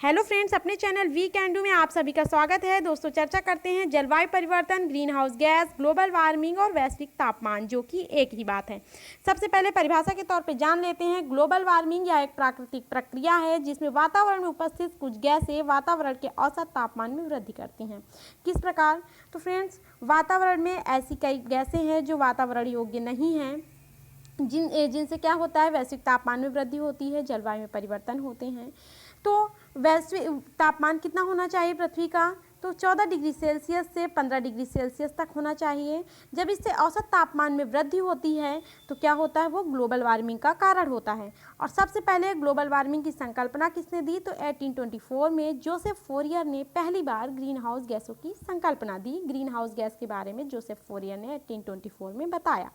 Hello friends, अपने channel we can do में आप सभी का स्वागत है। दोस्तों, चर्चा करते हैं जलवायु परिवर्तन, green house gas, global warming और वैश्विक तापमान, जो कि एक ही बात है। सबसे पहले परिभाषा के तौर पे जान लेते हैं। ग्लोबल वार्मिंग यह एक प्राकृतिक प्रक्रिया है जिसमें वातावरण में उपस्थित कुछ गैसें वातावरण के औसत तापमान में वृद्धि करती हैं। किस प्रकार? तो फ्रेंड्स, वातावरण में ऐसी कई गैसें हैं जो वातावरण योग्य नहीं हैं, जिनसे क्या होता है, वैश्विक तापमान में वृद्धि होती है, जलवायु में परिवर्तन होते हैं। तो वैश्विक तापमान कितना होना चाहिए पृथ्वी का? तो 14 डिग्री सेल्सियस से 15 डिग्री सेल्सियस तक होना चाहिए। जब इससे औसत तापमान में वृद्धि होती है तो क्या होता है, वो ग्लोबल वार्मिंग का कारण होता है। और सबसे पहले ग्लोबल वार्मिंग की संकल्पना किसने दी? तो 1824 में जोसेफ फोरियर ने पहली बार ग्रीन हाउस गैसों की संकल्पना दी। ग्रीन हाउस गैस के बारे में जोसेफ फोरियर ने 1824 में बताया।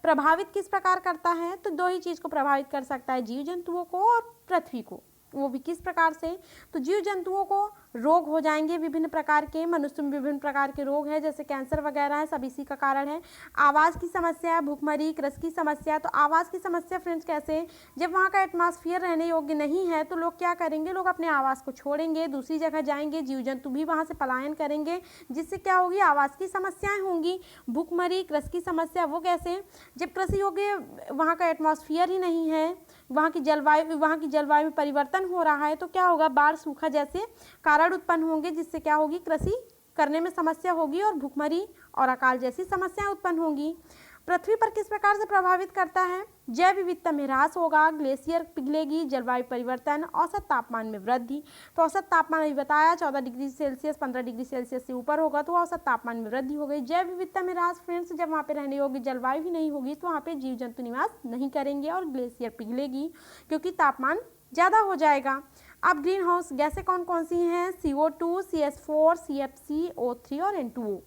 प्रभावित किस प्रकार करता है? तो दो ही चीज़ को प्रभावित कर सकता है, जीव जंतुओं को और पृथ्वी को। वो भी किस प्रकार से? तो जीव जंतुओं को रोग हो जाएंगे विभिन्न प्रकार के, मनुष्य में विभिन्न प्रकार के रोग हैं जैसे कैंसर वगैरह है, सब इसी का कारण है। आवाज़ की समस्या, भूखमरी, कृषि की समस्या। तो आवाज़ की समस्या फ्रेंड्स कैसे? जब वहाँ का एटमॉस्फेयर रहने योग्य नहीं है तो लोग क्या करेंगे, लोग अपने आवास को छोड़ेंगे, दूसरी जगह जाएंगे, जीव जंतु भी वहाँ से पलायन करेंगे, जिससे क्या होगी, आवास की समस्याएं होंगी। भूखमरी, कृषि की समस्या, वो कैसे? जब कृषि योग्य वहाँ का एटमॉस्फेयर ही नहीं है, वहाँ की जलवायु में परिवर्तन हो रहा है, तो क्या होगा, बाढ़, सूखा जैसे कारण उत्पन्न होंगे, जिससे क्या होगी, कृषि करने में समस्या होगी और भूखमरी और अकाल जैसी समस्याएं उत्पन्न होंगी। पृथ्वी पर किस प्रकार से प्रभावित करता है? जैव विविधता में ह्रास होगा, ग्लेशियर पिघलेगी, जलवायु परिवर्तन, औसत तापमान में वृद्धि। तो औसत तापमान अभी बताया 14 डिग्री सेल्सियस 15 डिग्री सेल्सियस से ऊपर होगा तो औसत तापमान में वृद्धि हो गई। जैव विविधता में ह्रास फ्रेंड्स, जब वहाँ पे रहने योग्य जलवायु ही नहीं होगी तो वहाँ पे जीव जंतु निवास नहीं करेंगे और ग्लेशियर पिघलेगी क्योंकि तापमान ज़्यादा हो जाएगा। अब ग्रीन हाउस गैसें कौन कौन सी हैं? CO2, CH4, CFC, O3 और N2O।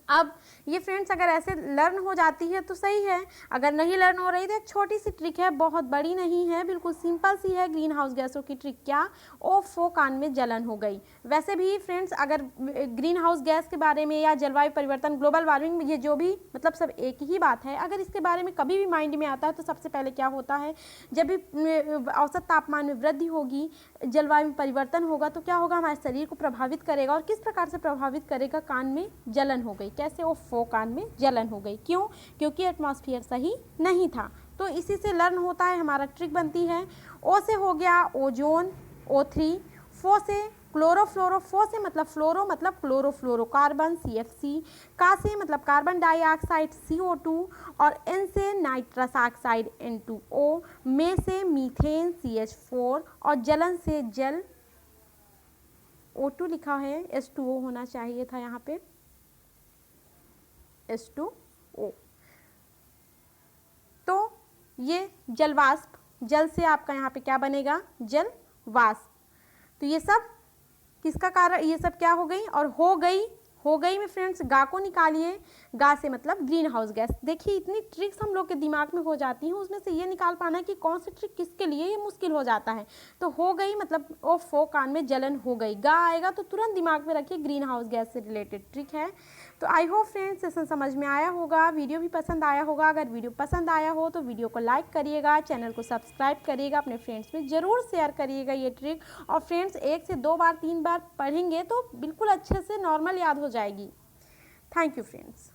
अब ये फ्रेंड्स अगर ऐसे लर्न हो जाती है तो सही है, अगर नहीं लर्न हो रही तो एक छोटी सी ट्रिक है, बहुत बड़ी नहीं है, बिल्कुल सिंपल सी है। ग्रीन हाउस गैसों की ट्रिक क्या? O4 कान में जलन हो गई। वैसे भी फ्रेंड्स अगर ग्रीन हाउस गैस के बारे में या जलवायु परिवर्तन, ग्लोबल वार्मिंग, ये जो भी मतलब सब एक ही बात है, अगर इसके बारे में कभी भी माइंड में आता है तो सबसे पहले क्या होता है, जब भी औसत तापमान में वृद्धि होगी, जलवायु में परिवर्तन होगा तो क्या होगा, हमारे शरीर को प्रभावित करेगा। और किस प्रकार से प्रभावित करेगा? कान में जलन हो गई। कैसे? O4 कान में जलन हो गई। क्यों? क्योंकि एटमॉस्फेयर सही नहीं था। तो इसी से लर्न होता है, हमारा ट्रिक बनती है। O से हो गया ओजोन, O3। फो से क्लोरोफ्लोरो, फो से मतलब फ्लोरो मतलब क्लोरोफ्लोरोकार्बन, CFC। का से मतलब कार्बन डाइऑक्साइड, CO2। और N से नाइट्रस ऑक्साइड, N2O। में से मीथेन, CH4। और जलन से जल, O2 लिखा है, H2O होना चाहिए था यहाँ पे, H2O। तो ये जलवाष्प, जल से आपका यहाँ पे क्या बनेगा, जल वाष्प। तो ये सब किसका कारण, ये सब क्या हो गई और हो गई में फ्रेंड्स गा को निकालिए। गा से मतलब ग्रीन हाउस गैस। देखिए इतनी ट्रिक्स हम लोग के दिमाग में हो जाती हैं, उसमें से ये निकाल पाना कि कौन सी ट्रिक किसके लिए, ये मुश्किल हो जाता है। तो हो गई मतलब O4 कान में जलन हो गई। गा आएगा तो तुरंत दिमाग में रखिए ग्रीन हाउस गैस से रिलेटेड ट्रिक है। तो आई होप फ्रेंड्स सेशन समझ में आया होगा, वीडियो भी पसंद आया होगा। अगर वीडियो पसंद आया हो तो वीडियो को लाइक करिएगा, चैनल को सब्सक्राइब करिएगा, अपने फ्रेंड्स में ज़रूर शेयर करिएगा ये ट्रिक। और फ्रेंड्स 1 से 2 बार 3 बार पढ़ेंगे तो बिल्कुल अच्छे से नॉर्मल याद हो जाएगी। Thank you friends.